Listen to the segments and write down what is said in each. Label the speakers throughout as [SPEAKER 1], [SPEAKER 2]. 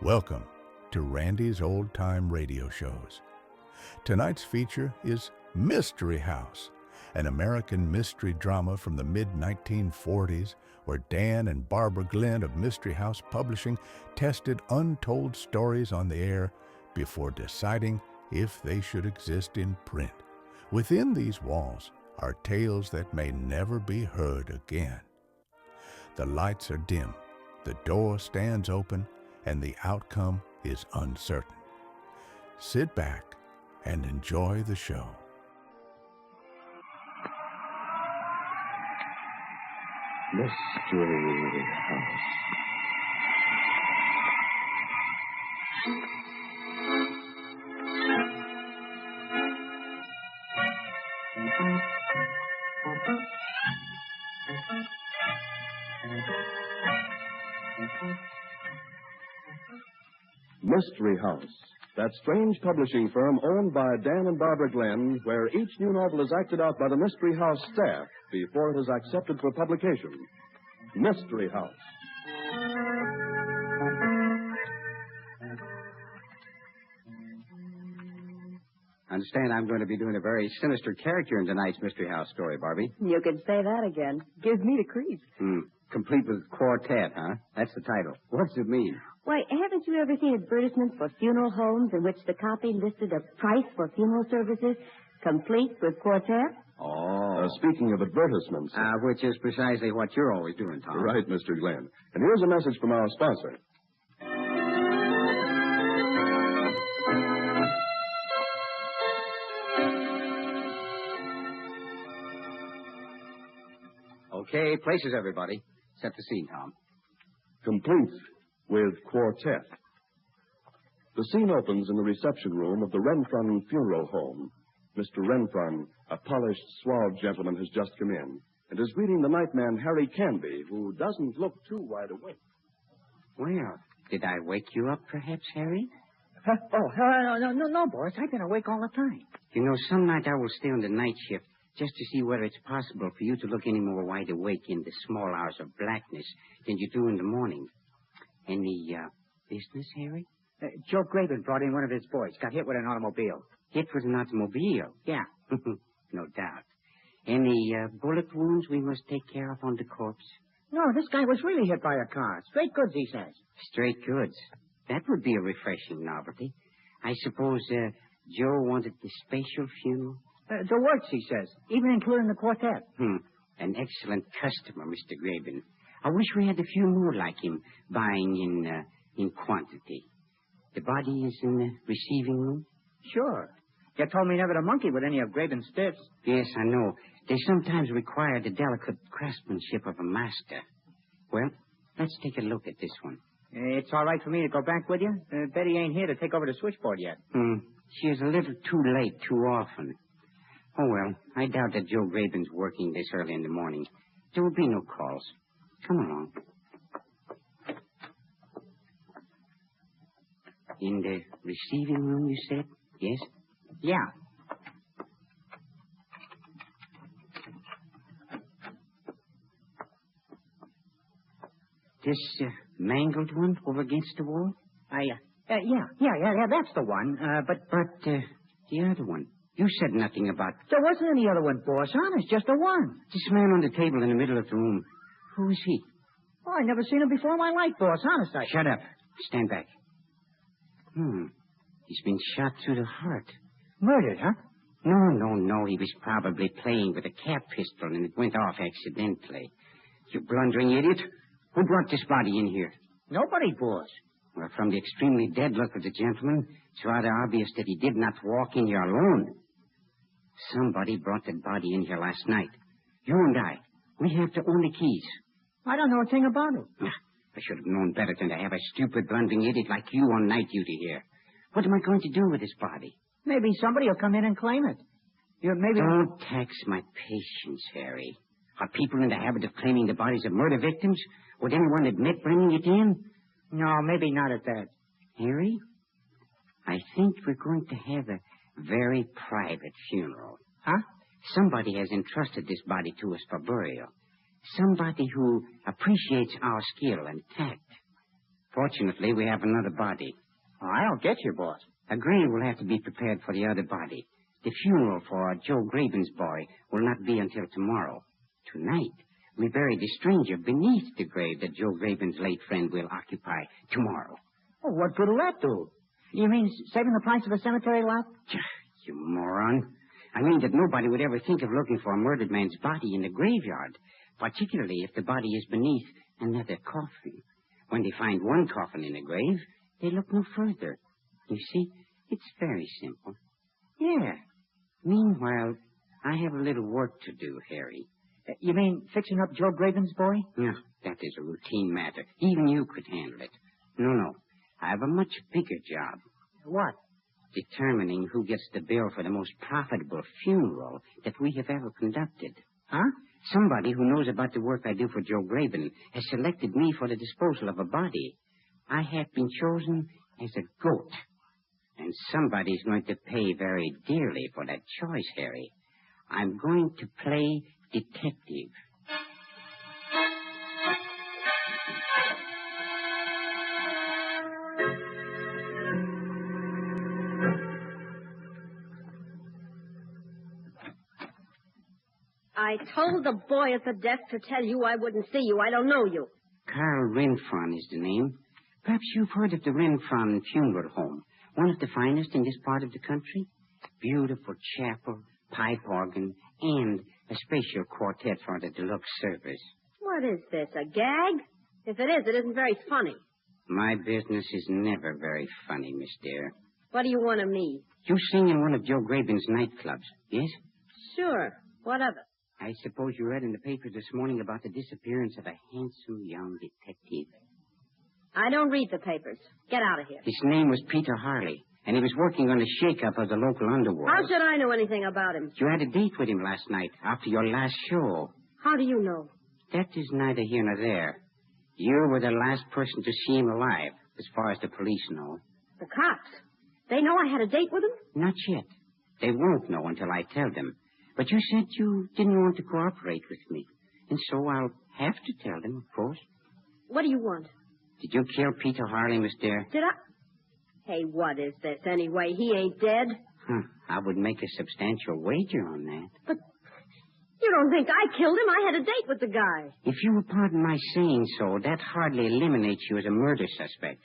[SPEAKER 1] Welcome to Randy's Old Time Radio Shows. Tonight's feature is Mystery House, an American mystery drama from the mid-1940s where Dan and Barbara Glenn of Mystery House Publishing tested untold stories on the air before deciding if they should exist in print. Within these walls are tales that may never be heard again. The lights are dim, the door stands open, and the outcome is uncertain. Sit back and enjoy the show.
[SPEAKER 2] Mystery House. Mystery House, that strange publishing firm owned by Dan and Barbara Glenn, where each new novel is acted out by the Mystery House staff before it is accepted for publication. Mystery House.
[SPEAKER 3] I understand I'm going to be doing a very sinister character in tonight's Mystery House story, Barbie.
[SPEAKER 4] You could say that again. Gives me the creeps.
[SPEAKER 3] Complete with Quartet, huh? That's the title. What's it mean?
[SPEAKER 4] Why, haven't you ever seen advertisements for funeral homes in which the copy listed a price for funeral services, complete with Quartet?
[SPEAKER 3] Oh.
[SPEAKER 2] Speaking of advertisements.
[SPEAKER 3] Which is precisely what you're always doing, Tom.
[SPEAKER 2] Right, Mr. Glenn. And here's a message from our sponsor.
[SPEAKER 3] Okay, places, everybody. Set the scene, Tom.
[SPEAKER 2] Complete with Quartet. The scene opens in the reception room of the Renfron Funeral Home. Mr. Renfron, a polished, suave gentleman, has just come in and is greeting the nightman, Harry Canby, who doesn't look too wide awake.
[SPEAKER 5] Well, did I wake you up, perhaps, Harry?
[SPEAKER 6] No, boss. I've been awake all the time.
[SPEAKER 5] You know, some night I will stay on the night shift just to see whether it's possible for you to look any more wide awake in the small hours of blackness than you do in the morning. Any, business, Harry?
[SPEAKER 6] Joe Graven brought in one of his boys. Got hit with an automobile.
[SPEAKER 5] Hit with an automobile?
[SPEAKER 6] Yeah.
[SPEAKER 5] No doubt. Any, bullet wounds we must take care of on the corpse?
[SPEAKER 6] No, this guy was really hit by a car. Straight goods, he says.
[SPEAKER 5] Straight goods. That would be a refreshing novelty. I suppose, Joe wanted the special funeral?
[SPEAKER 6] The works, he says, even including the Quartet.
[SPEAKER 5] An excellent customer, Mr. Graben. I wish we had a few more like him, buying in quantity. The body is in the receiving room?
[SPEAKER 6] Sure. You told me never to monkey with any of Graven's stiffs.
[SPEAKER 5] Yes, I know. They sometimes require the delicate craftsmanship of a master. Well, let's take a look at this one.
[SPEAKER 6] It's all right for me to go back with you? Betty ain't here to take over the switchboard yet.
[SPEAKER 5] She is a little too late too often. Oh, well, I doubt that Joe Graben's working this early in the morning. There will be no calls. Come along. In the receiving room, you said? Yes?
[SPEAKER 6] Yeah.
[SPEAKER 5] This mangled one over against the wall?
[SPEAKER 6] Yeah, that's the one. But
[SPEAKER 5] the other one. You said nothing about...
[SPEAKER 6] There wasn't any other one, boss. Honest, just the one.
[SPEAKER 5] This man on the table in the middle of the room. Who is he?
[SPEAKER 6] Oh, I never seen him before in my life, boss. Honest,
[SPEAKER 5] Shut up. Stand back. He's been shot through the heart.
[SPEAKER 6] Murdered, huh?
[SPEAKER 5] No. He was probably playing with a cap pistol and it went off accidentally. You blundering idiot. Who brought this body in here?
[SPEAKER 6] Nobody, boss.
[SPEAKER 5] Well, from the extremely dead look of the gentleman, it's rather obvious that he did not walk in here alone. Somebody brought the body in here last night. You and I. We have to own the keys.
[SPEAKER 6] I don't know a thing about it.
[SPEAKER 5] I should have known better than to have a stupid, blundering idiot like you on night duty here. What am I going to do with this body?
[SPEAKER 6] Maybe somebody will come in and claim it.
[SPEAKER 5] Don't tax my patience, Harry. Are people in the habit of claiming the bodies of murder victims? Would anyone admit bringing it in?
[SPEAKER 6] No, maybe not at that.
[SPEAKER 5] Harry, I think we're going to have a very private funeral.
[SPEAKER 6] Huh?
[SPEAKER 5] Somebody has entrusted this body to us for burial. Somebody who appreciates our skill and tact. Fortunately, we have another body.
[SPEAKER 6] Oh, I don't get you, boss.
[SPEAKER 5] A grave will have to be prepared for the other body. The funeral for Joe Graven's boy will not be until tomorrow. Tonight, we bury the stranger beneath the grave that Joe Graven's late friend will occupy tomorrow.
[SPEAKER 6] Oh, what good will that do? You mean saving the price of a cemetery lot?
[SPEAKER 5] You moron. I mean that nobody would ever think of looking for a murdered man's body in the graveyard, particularly if the body is beneath another coffin. When they find one coffin in a grave, they look no further. You see, it's very simple. Yeah. Meanwhile, I have a little work to do, Harry.
[SPEAKER 6] You mean fixing up Joe Graven's boy?
[SPEAKER 5] No, that is a routine matter. Even you could handle it. No. I have a much bigger job.
[SPEAKER 6] What?
[SPEAKER 5] Determining who gets the bill for the most profitable funeral that we have ever conducted.
[SPEAKER 6] Huh?
[SPEAKER 5] Somebody who knows about the work I do for Joe Graven has selected me for the disposal of a body. I have been chosen as a goat. And somebody's going to pay very dearly for that choice, Harry. I'm going to play detective.
[SPEAKER 4] I told the boy at the desk to tell you I wouldn't see you. I don't know you.
[SPEAKER 5] Carl Renfron is the name. Perhaps you've heard of the Renfron Funeral Home, one of the finest in this part of the country. Beautiful chapel, pipe organ, and a special quartet for the deluxe service.
[SPEAKER 4] What is this, a gag? If it is, it isn't very funny.
[SPEAKER 5] My business is never very funny, Miss Dare.
[SPEAKER 4] What do you want of me?
[SPEAKER 5] You sing in one of Joe Graven's nightclubs, yes?
[SPEAKER 4] Sure. What of it?
[SPEAKER 5] I suppose you read in the paper this morning about the disappearance of a handsome young detective.
[SPEAKER 4] I don't read the papers. Get out of here.
[SPEAKER 5] His name was Peter Harley, and he was working on the shake-up of the local underworld.
[SPEAKER 4] How should I know anything about him?
[SPEAKER 5] You had a date with him last night after your last show.
[SPEAKER 4] How do you know?
[SPEAKER 5] That is neither here nor there. You were the last person to see him alive, as far as the police know.
[SPEAKER 4] The cops? They know I had a date with him?
[SPEAKER 5] Not yet. They won't know until I tell them. But you said you didn't want to cooperate with me. And so I'll have to tell them, of course.
[SPEAKER 4] What do you want?
[SPEAKER 5] Did you kill Peter Harley, Miss Dare?
[SPEAKER 4] Did I? Hey, what is this anyway? He ain't dead.
[SPEAKER 5] I would make a substantial wager on that.
[SPEAKER 4] But you don't think I killed him? I had a date with the guy.
[SPEAKER 5] If you will pardon my saying so, that hardly eliminates you as a murder suspect.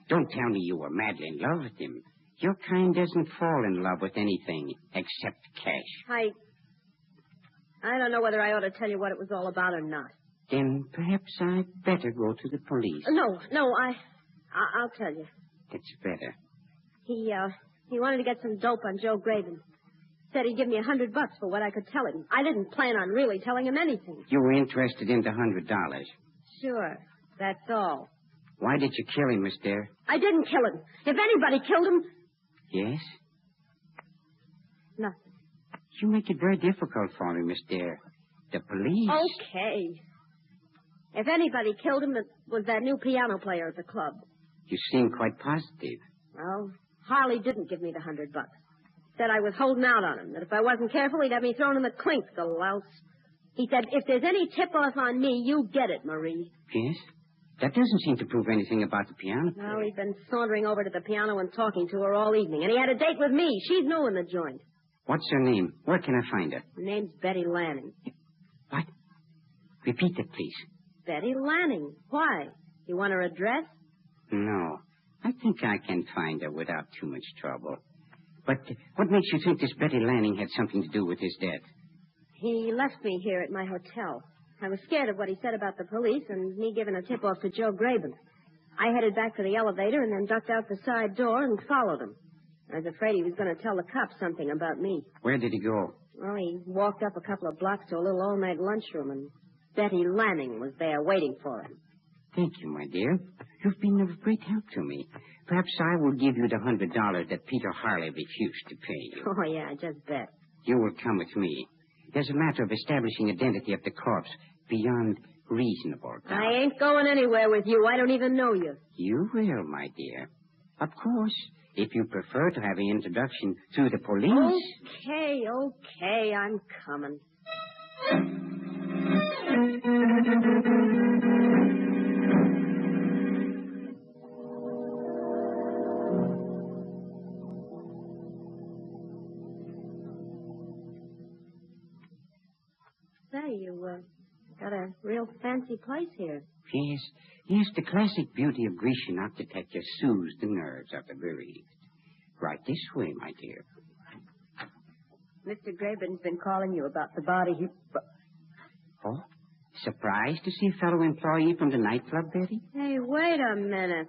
[SPEAKER 5] Don't tell me you were madly in love with him. Your kind doesn't fall in love with anything except cash.
[SPEAKER 4] I don't know whether I ought to tell you what it was all about or not.
[SPEAKER 5] Then perhaps I'd better go to the police.
[SPEAKER 4] No, I'll tell you.
[SPEAKER 5] That's better.
[SPEAKER 4] He wanted to get some dope on Joe Graven. Said he'd give me $100 for what I could tell him. I didn't plan on really telling him anything.
[SPEAKER 5] You were interested in the $100?
[SPEAKER 4] Sure, that's all.
[SPEAKER 5] Why did you kill him, Miss Dare?
[SPEAKER 4] I didn't kill him. If anybody killed him...
[SPEAKER 5] Yes?
[SPEAKER 4] Nothing.
[SPEAKER 5] You make it very difficult for me, Miss Dare. The police...
[SPEAKER 4] Okay. If anybody killed him, it was that new piano player at the club.
[SPEAKER 5] You seem quite positive.
[SPEAKER 4] Well, Harley didn't give me the $100. Said I was holding out on him, that if I wasn't careful, he'd have me thrown in the clink, the louse. He said, if there's any tip-off on me, you get it, Marie.
[SPEAKER 5] Yes? That doesn't seem to prove anything about the piano player.
[SPEAKER 4] No, he's been sauntering over to the piano and talking to her all evening. And he had a date with me. She's new in the joint.
[SPEAKER 5] What's her name? Where can I find her?
[SPEAKER 4] Her name's Betty Lanning.
[SPEAKER 5] What? Repeat that, please.
[SPEAKER 4] Betty Lanning. Why? You want her address?
[SPEAKER 5] No. I think I can find her without too much trouble. But what makes you think this Betty Lanning had something to do with his death?
[SPEAKER 4] He left me here at my hotel. I was scared of what he said about the police and me giving a tip-off to Joe Graven. I headed back to the elevator and then ducked out the side door and followed him. I was afraid he was going to tell the cops something about me.
[SPEAKER 5] Where did he go?
[SPEAKER 4] Well, he walked up a couple of blocks to a little all-night lunchroom, and Betty Lanning was there waiting for him.
[SPEAKER 5] Thank you, my dear. You've been of great help to me. Perhaps I will give you the $100 that Peter Harley refused to pay you.
[SPEAKER 4] Oh, yeah, just bet.
[SPEAKER 5] You will come with me. There's a matter of establishing identity of the corpse beyond reasonable doubt.
[SPEAKER 4] I ain't going anywhere with you. I don't even know you.
[SPEAKER 5] You will, my dear. Of course, if you prefer to have an introduction through the police.
[SPEAKER 4] Okay, I'm coming. Got a real fancy place here.
[SPEAKER 5] Yes, the classic beauty of Grecian architecture soothes the nerves of the bereaved. Right this way, my dear.
[SPEAKER 7] Mr. Graben's been calling you about the body he...
[SPEAKER 5] Oh? Surprised to see a fellow employee from the nightclub, Betty?
[SPEAKER 4] Hey, wait a minute.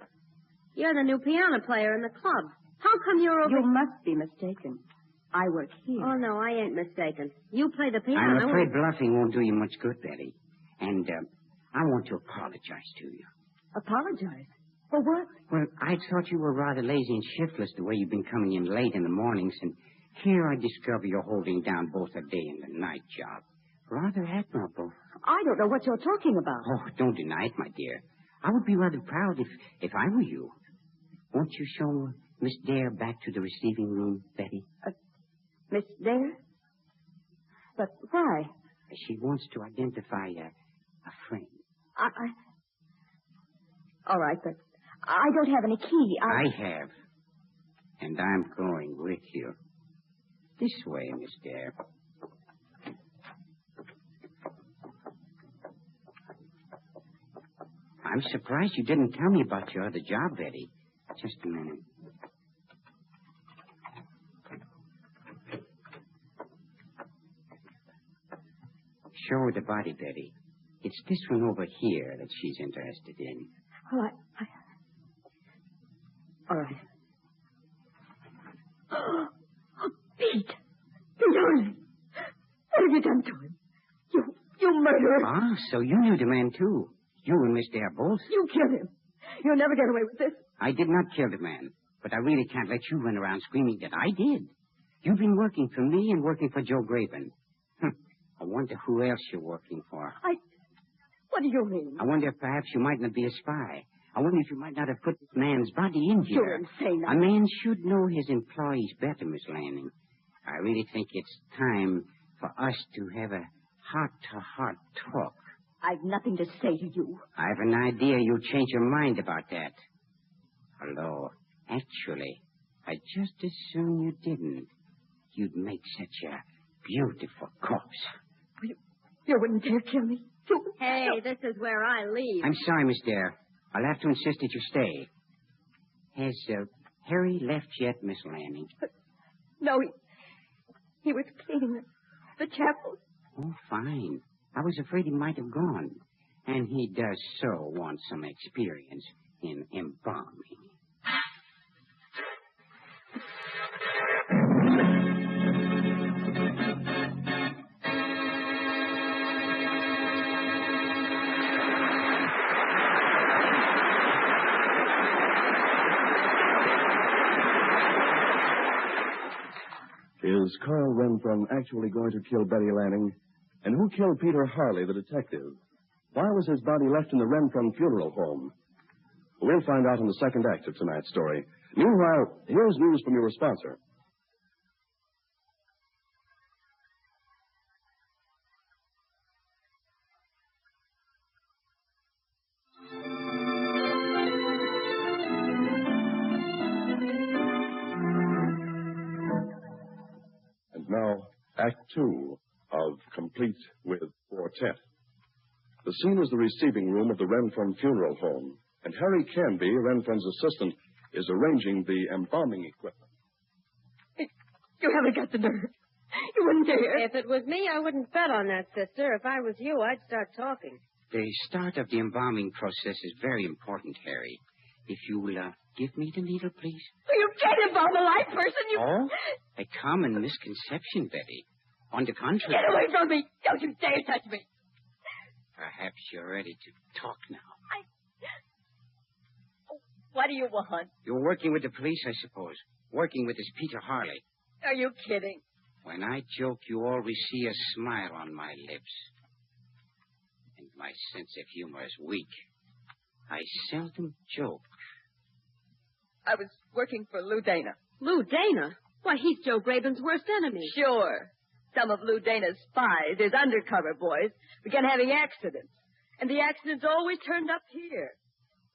[SPEAKER 4] You're the new piano player in the club. How come you're over...
[SPEAKER 7] You must be mistaken. I work here.
[SPEAKER 4] Oh, no, I ain't mistaken. You play the piano.
[SPEAKER 5] I'm afraid bluffing won't do you much good, Betty. And I want to apologize to you.
[SPEAKER 7] Apologize? For what?
[SPEAKER 5] Well, I thought you were rather lazy and shiftless the way you've been coming in late in the mornings, and here I discover you're holding down both a day and a night job. Rather admirable.
[SPEAKER 7] I don't know what you're talking about.
[SPEAKER 5] Oh, don't deny it, my dear. I would be rather proud if I were you. Won't you show Miss Dare back to the receiving room, Betty?
[SPEAKER 7] Miss Dare? But why?
[SPEAKER 5] She wants to identify a friend.
[SPEAKER 7] All right, but I don't have any key.
[SPEAKER 5] I have. And I'm going with you. This way, Miss Dare. I'm surprised you didn't tell me about your other job, Betty. Just a minute. Show her the body, Betty. It's this one over here that she's interested in.
[SPEAKER 7] Oh, all right. Oh, Pete! Darling! What have you done to him? You murderer!
[SPEAKER 5] Ah, so you knew the man, too. You and Miss Dare both.
[SPEAKER 7] You killed him. You'll never get away with this.
[SPEAKER 5] I did not kill the man, but I really can't let you run around screaming that I did. You've been working for me and working for Joe Graben. I wonder who else you're working for.
[SPEAKER 7] What do you mean?
[SPEAKER 5] I wonder if perhaps you might not be a spy. I wonder if you might not have put this man's body in here.
[SPEAKER 7] You're insane.
[SPEAKER 5] A man should know his employees better, Miss Lanning. I really think it's time for us to have a heart-to-heart talk.
[SPEAKER 7] I've nothing to say to you.
[SPEAKER 5] I have an idea you'll change your mind about that. Although, actually, I'd just as soon you didn't. You'd make such a beautiful corpse.
[SPEAKER 7] You wouldn't dare kill me.
[SPEAKER 4] Hey, this is where I leave.
[SPEAKER 5] I'm sorry, Miss Dare. I'll have to insist that you stay. Has Harry left yet, Miss Lanning?
[SPEAKER 7] No, he was cleaning the chapel.
[SPEAKER 5] Oh, fine. I was afraid he might have gone. And he does so want some experience in embalming.
[SPEAKER 2] Is Carl Renfron actually going to kill Betty Lanning? And who killed Peter Harley, the detective? Why was his body left in the Renfron funeral home? We'll find out in the second act of tonight's story. Meanwhile, here's news from your sponsor. And now, Act 2 of Complete with Quartet. The scene is the receiving room of the Renfron funeral home, and Harry Canby, Renfron's assistant, is arranging the embalming equipment.
[SPEAKER 7] You haven't got the nerve. You wouldn't dare.
[SPEAKER 4] If it was me, I wouldn't bet on that, sister. If I was you, I'd start talking.
[SPEAKER 5] The start of the embalming process is very important, Harry. If you will give me the needle, please.
[SPEAKER 7] You can't embalm a live person.
[SPEAKER 5] Oh? A common misconception, Betty. On the contrary.
[SPEAKER 7] Get away from me. Don't you dare touch me.
[SPEAKER 5] Perhaps you're ready to talk now.
[SPEAKER 7] What do you want?
[SPEAKER 5] You're working with the police, I suppose. Working with this Peter Harley.
[SPEAKER 7] Are you kidding?
[SPEAKER 5] When I joke, you always see a smile on my lips. And my sense of humor is weak. I seldom joke.
[SPEAKER 7] I was working for Lou Dana.
[SPEAKER 4] Lou Dana? Why, he's Joe Graben's worst enemy.
[SPEAKER 7] Sure. Some of Lou Dana's spies, his undercover boys, began having accidents. And the accidents always turned up here.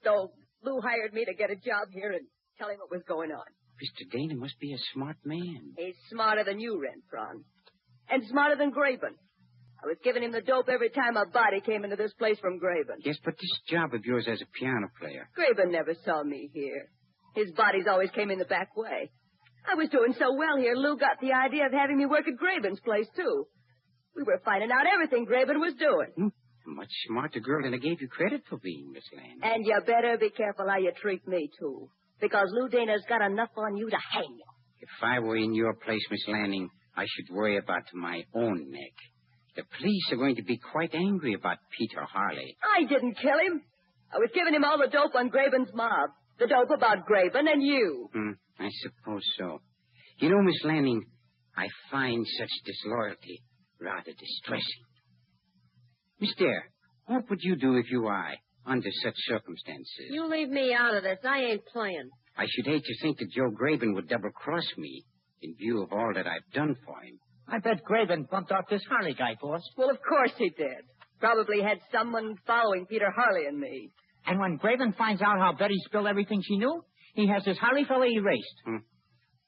[SPEAKER 7] So Lou hired me to get a job here and tell him what was going on.
[SPEAKER 5] Mr. Dana must be a smart man.
[SPEAKER 7] He's smarter than you, Renfron. And smarter than Graben. I was giving him the dope every time a body came into this place from Graben.
[SPEAKER 5] Yes, but this job of yours as a piano player.
[SPEAKER 7] Graben never saw me here. His bodies always came in the back way. I was doing so well here, Lou got the idea of having me work at Graben's place, too. We were finding out everything Graben was doing.
[SPEAKER 5] A much smarter girl than I gave you credit for being, Miss Lanning.
[SPEAKER 7] And you better be careful how you treat me, too. Because Lou Dana's got enough on you to hang you.
[SPEAKER 5] If I were in your place, Miss Lanning, I should worry about my own neck. The police are going to be quite angry about Peter Harley.
[SPEAKER 7] I didn't kill him. I was giving him all the dope on Graben's mob. The dope about Graben and you.
[SPEAKER 5] I suppose so. You know, Miss Lanning, I find such disloyalty rather distressing. Miss Dare, what would you do if you were I, under such circumstances?
[SPEAKER 4] You leave me out of this. I ain't playing.
[SPEAKER 5] I should hate to think that Joe Graben would double-cross me in view of all that I've done for him.
[SPEAKER 6] I bet Graben bumped off this Harley guy, boss.
[SPEAKER 7] Well, of course he did. Probably had someone following Peter Harley and me.
[SPEAKER 6] And when Graben finds out how Betty spilled everything she knew, he has this Harley fella erased.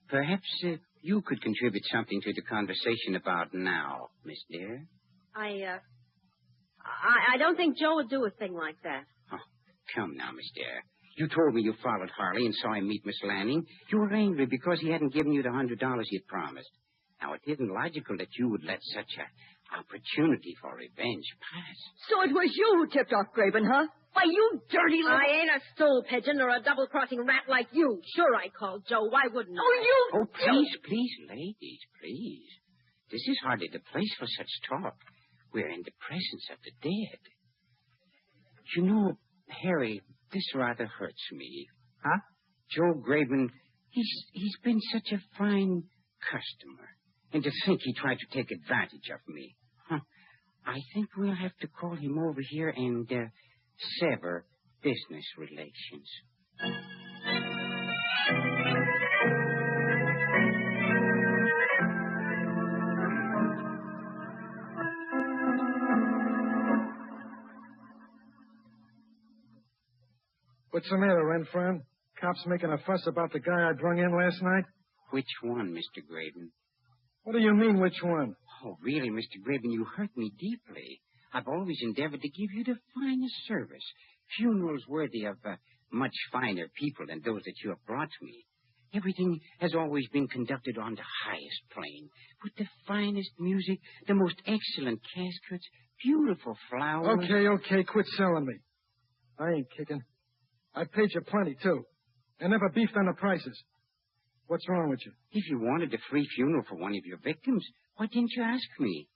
[SPEAKER 5] Perhaps you could contribute something to the conversation about now, Miss Dare.
[SPEAKER 4] I don't think Joe would do a thing like that.
[SPEAKER 5] Oh, come now, Miss Dare. You told me you followed Harley and saw him meet Miss Lanning. You were angry because he hadn't given you the $100 he'd promised. Now, it isn't logical that you would let such an opportunity for revenge pass.
[SPEAKER 7] So it was you who tipped off Graben, huh? Why, you dirty little...
[SPEAKER 4] I ain't a stool pigeon or a double-crossing rat like you. Sure, I called Joe. Why wouldn't I?
[SPEAKER 5] Oh, please, ladies, please. This is hardly the place for such talk. We're in the presence of the dead. You know, Harry, this rather hurts me.
[SPEAKER 6] Huh?
[SPEAKER 5] Joe Graben, he's been such a fine customer. And to think he tried to take advantage of me. I think we'll have to call him over here and sever business relations.
[SPEAKER 8] What's the matter, Renfern? Cops making a fuss about the guy I brung in last night?
[SPEAKER 5] Which one, Mr. Graben?
[SPEAKER 8] What do you mean, which one?
[SPEAKER 5] Oh, really, Mr. Graben, you hurt me deeply. I've always endeavored to give you the finest service. Funerals worthy of much finer people than those that you have brought me. Everything has always been conducted on the highest plane, with the finest music, the most excellent caskets, beautiful flowers.
[SPEAKER 8] Okay, quit selling me. I ain't kicking. I paid you plenty, too, and never beefed on the prices. What's wrong with you?
[SPEAKER 5] If you wanted a free funeral for one of your victims, why didn't you ask me?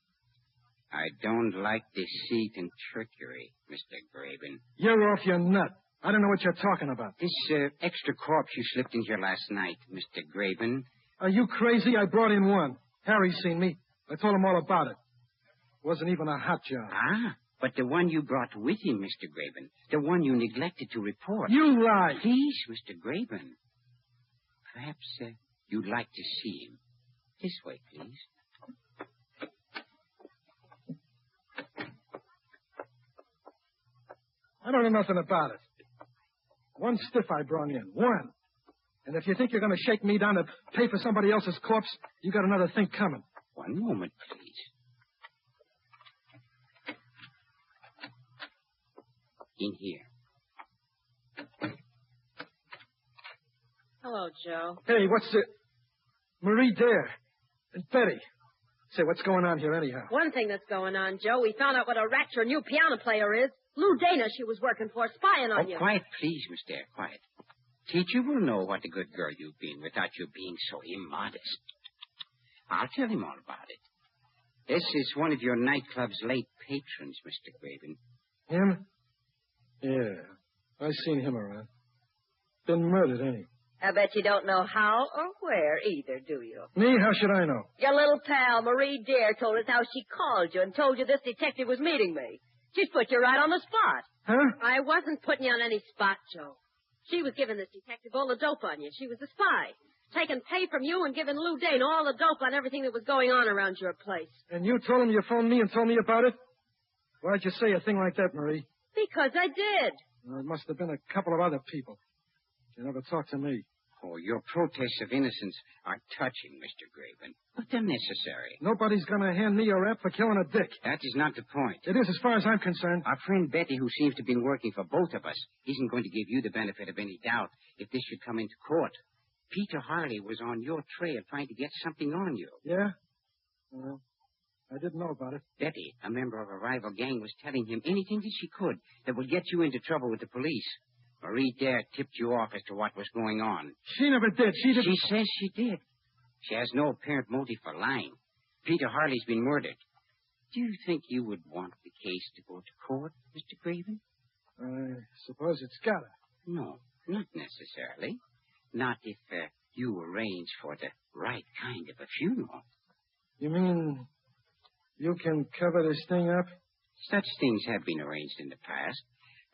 [SPEAKER 5] I don't like deceit and trickery, Mr. Graben.
[SPEAKER 8] You're off your nut. I don't know what you're talking about.
[SPEAKER 5] This extra corpse you slipped in here last night, Mr. Graben.
[SPEAKER 8] Are you crazy? I brought in one. Harry's seen me. I told him all about it. Wasn't even a hot job.
[SPEAKER 5] But the one you brought with him, Mr. Graben, the one you neglected to report.
[SPEAKER 8] You lie.
[SPEAKER 5] Please, Mr. Graben. Perhaps you'd like to see him. This way, please.
[SPEAKER 8] I don't know nothing about it. One stiff I brung in. One. And if you think you're going to shake me down to pay for somebody else's corpse, you got another thing coming.
[SPEAKER 5] One moment, please. In here.
[SPEAKER 4] Hello, Joe.
[SPEAKER 8] Hey, what's it? Marie Dare. And Betty. Say, what's going on here anyhow?
[SPEAKER 4] One thing that's going on, Joe. We found out what a rat your new piano player is. Lou Dana she was working for, spying on you.
[SPEAKER 5] Quiet, please, Miss Dare, quiet. Teacher will know what a good girl you've been without you being so immodest. I'll tell him all about it. This is one of your nightclub's late patrons, Mr. Graben.
[SPEAKER 8] Him? Yeah, I seen him around. Been murdered, ain't he?
[SPEAKER 7] I bet you don't know how or where either, do you?
[SPEAKER 8] Me? How should I know?
[SPEAKER 7] Your little pal, Marie Dare, told us how she called you and told you this detective was meeting me. She's put you right on the spot.
[SPEAKER 8] Huh?
[SPEAKER 4] I wasn't putting you on any spot, Joe. She was giving this detective all the dope on you. She was a spy. Taking pay from you and giving Lou Dane all the dope on everything that was going on around your place.
[SPEAKER 8] And you told him you phoned me and told me about it? Why'd you say a thing like that, Marie?
[SPEAKER 4] Because I did.
[SPEAKER 8] Well, it must have been a couple of other people. You never talked to me.
[SPEAKER 5] Oh, your protests of innocence are touching, Mr. Graven, but they're necessary.
[SPEAKER 8] Nobody's going to hand me a rap for killing a dick.
[SPEAKER 5] That is not the point.
[SPEAKER 8] It is as far as I'm concerned.
[SPEAKER 5] Our friend Betty, who seems to have been working for both of us, isn't going to give you the benefit of any doubt if this should come into court. Peter Harley was on your trail trying to get something on you.
[SPEAKER 8] Yeah? Well, I didn't know about it.
[SPEAKER 5] Betty, a member of a rival gang, was telling him anything that she could that would get you into trouble with the police. Marie Dare tipped you off as to what was going on.
[SPEAKER 8] She never did. She didn't.
[SPEAKER 5] She says she did. She has no apparent motive for lying. Peter Harley's been murdered. Do you think you would want the case to go to court, Mr. Graven?
[SPEAKER 8] I suppose it's gotta.
[SPEAKER 5] No, not necessarily. Not if you arrange for the right kind of a funeral.
[SPEAKER 8] You mean you can cover this thing up?
[SPEAKER 5] Such things have been arranged in the past,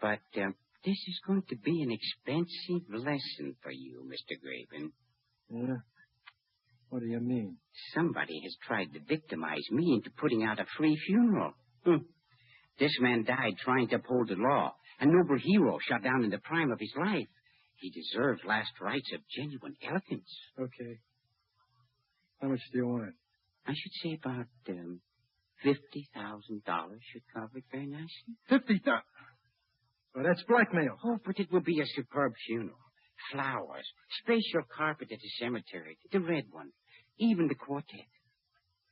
[SPEAKER 5] but this is going to be an expensive lesson for you, Mr. Graven.
[SPEAKER 8] Yeah? What do you mean?
[SPEAKER 5] Somebody has tried to victimize me into putting out a free funeral. This man died trying to uphold the law, a noble hero shot down in the prime of his life. He deserved last rites of genuine elegance.
[SPEAKER 8] Okay. How much do you want?
[SPEAKER 5] I should say about $50,000 should cover it very nicely.
[SPEAKER 8] $50,000? Well, that's blackmail.
[SPEAKER 5] Oh, but it will be a superb funeral. Flowers, special carpet at the cemetery, the red one, even the quartet.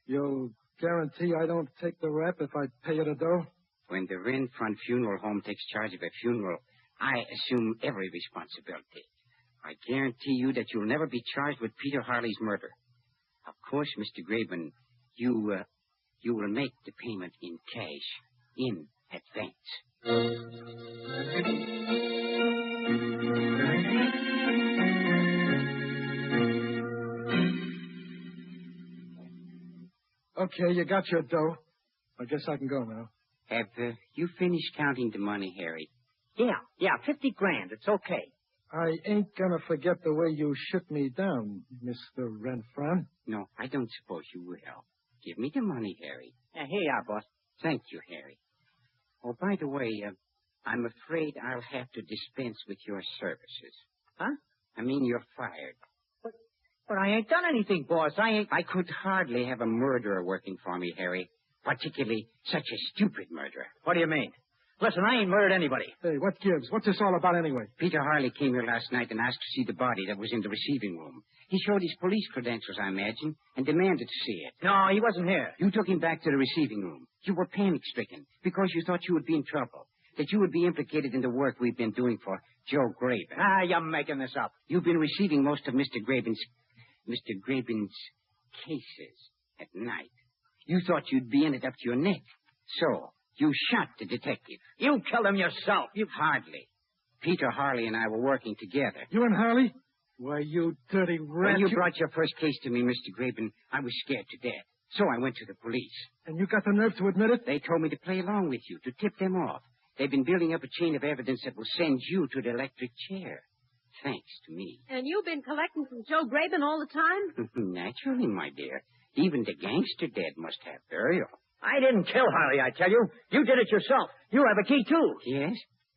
[SPEAKER 8] You'll guarantee I don't take the rap if I pay you the dough?
[SPEAKER 5] When the Renfront Funeral Home takes charge of a funeral, I assume every responsibility. I guarantee you that you'll never be charged with Peter Harley's murder. Of course, Mr. Graven, you will make the payment in cash, in advance.
[SPEAKER 8] Okay, you got your dough. I guess I can go now.
[SPEAKER 5] Have you finished counting the money, Harry?
[SPEAKER 6] Yeah, $50,000. It's okay.
[SPEAKER 8] I ain't gonna forget the way you shook me down, Mr. Renfron.
[SPEAKER 5] No, I don't suppose you will. Give me the money, Harry.
[SPEAKER 6] Yeah, here you are, boss.
[SPEAKER 5] Thank you, Harry. Oh, by the way, I'm afraid I'll have to dispense with your services.
[SPEAKER 6] Huh?
[SPEAKER 5] I mean, you're fired.
[SPEAKER 6] But I ain't done anything, boss.
[SPEAKER 5] I could hardly have a murderer working for me, Harry. Particularly such a stupid murderer.
[SPEAKER 6] What do you mean? Listen, I ain't murdered anybody.
[SPEAKER 8] Hey, what gives? What's this all about anyway?
[SPEAKER 5] Peter Harley came here last night and asked to see the body that was in the receiving room. He showed his police credentials, I imagine, and demanded to see it.
[SPEAKER 6] No, he wasn't here.
[SPEAKER 5] You took him back to the receiving room. You were panic-stricken because you thought you would be in trouble, that you would be implicated in the work we've been doing for Joe Graven.
[SPEAKER 6] You're making this up.
[SPEAKER 5] You've been receiving most of Mr. Graven's cases at night. You thought you'd be in it up to your neck. So, you shot the detective.
[SPEAKER 6] You killed him yourself.
[SPEAKER 5] Hardly. Peter Harley and I were working together.
[SPEAKER 8] You and Harley? Why, you dirty rat.
[SPEAKER 5] When you brought your first case to me, Mr. Graven, I was scared to death. So I went to the police.
[SPEAKER 8] And you got the nerve to admit it?
[SPEAKER 5] They told me to play along with you, to tip them off. They've been building up a chain of evidence that will send you to the electric chair. Thanks to me.
[SPEAKER 4] And you've been collecting from Joe Graben all the time?
[SPEAKER 5] Naturally, my dear. Even the gangster dead must have burial.
[SPEAKER 6] I didn't kill Harley, I tell you. You did it yourself. You have a key, too.
[SPEAKER 5] Yes?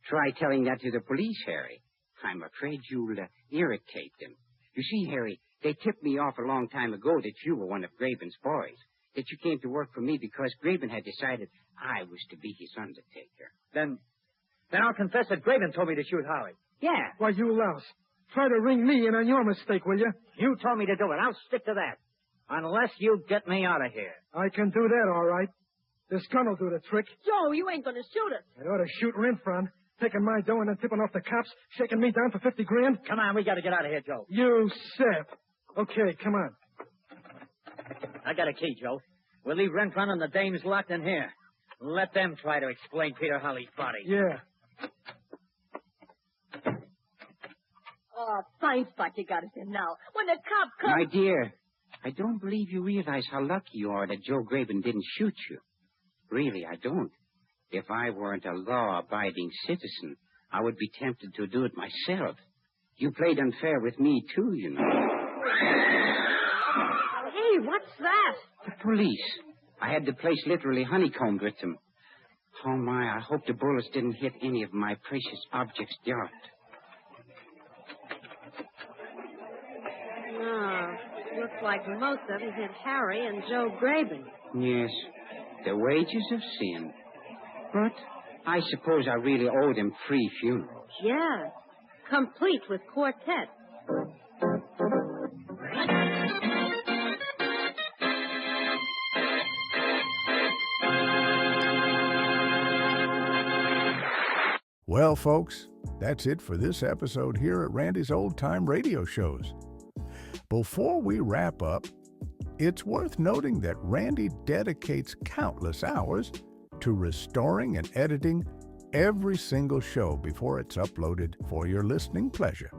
[SPEAKER 5] Try telling that to the police, Harry. I'm afraid you'll irritate them. You see, Harry, they tipped me off a long time ago that you were one of Graven's boys, that you came to work for me because Graven had decided I was to be his undertaker.
[SPEAKER 6] Then I'll confess that Graven told me to shoot Harley. Yeah.
[SPEAKER 8] Why, you louse. Try to ring me in on your mistake, will you?
[SPEAKER 6] You told me to do it. I'll stick to that. Unless you get me out of here.
[SPEAKER 8] I can do that, all right. This gun will do the trick.
[SPEAKER 4] Joe, you ain't going to shoot us.
[SPEAKER 8] I ought to shoot Renfron, taking my dough and then tipping off the cops, shaking me down for $50,000.
[SPEAKER 6] Come on, we got to get out of here, Joe.
[SPEAKER 8] You sap. Okay, come on.
[SPEAKER 6] I got a key, Joe. We'll leave Renfron and the dames locked in here. Let them try to explain Peter Harley's body.
[SPEAKER 8] Yeah.
[SPEAKER 7] Oh, fine spot you got us in now. When the cop comes...
[SPEAKER 5] My dear, I don't believe you realize how lucky you are that Joe Graven didn't shoot you. Really, I don't. If I weren't a law-abiding citizen, I would be tempted to do it myself. You played unfair with me, too, you know.
[SPEAKER 4] Hey, what's that?
[SPEAKER 5] The police. I had the place literally honeycombed with them. Oh, my, I hope the bullets didn't hit any of my precious objects, Gerald.
[SPEAKER 4] like most of them hit Harry and Joe Graben.
[SPEAKER 5] Yes, the wages of sin. But I suppose I really owe them 3 funerals.
[SPEAKER 4] Yeah, complete with Quartet.
[SPEAKER 1] Well, folks, that's it for this episode here at Randy's Old Time Radio Shows. Before we wrap up, it's worth noting that Randy dedicates countless hours to restoring and editing every single show before it's uploaded for your listening pleasure.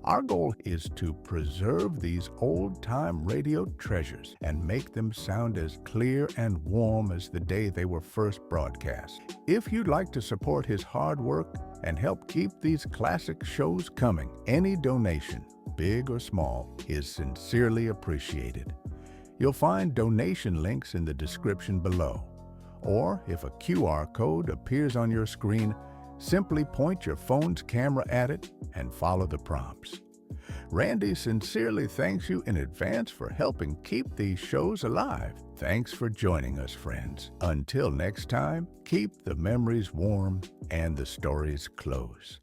[SPEAKER 1] Our goal is to preserve these old-time radio treasures and make them sound as clear and warm as the day they were first broadcast. If you'd like to support his hard work and help keep these classic shows coming, any donation, big or small, is sincerely appreciated. You'll find donation links in the description below. Or if a QR code appears on your screen, simply point your phone's camera at it and follow the prompts. Randy sincerely thanks you in advance for helping keep these shows alive. Thanks for joining us, friends. Until next time, keep the memories warm and the stories close.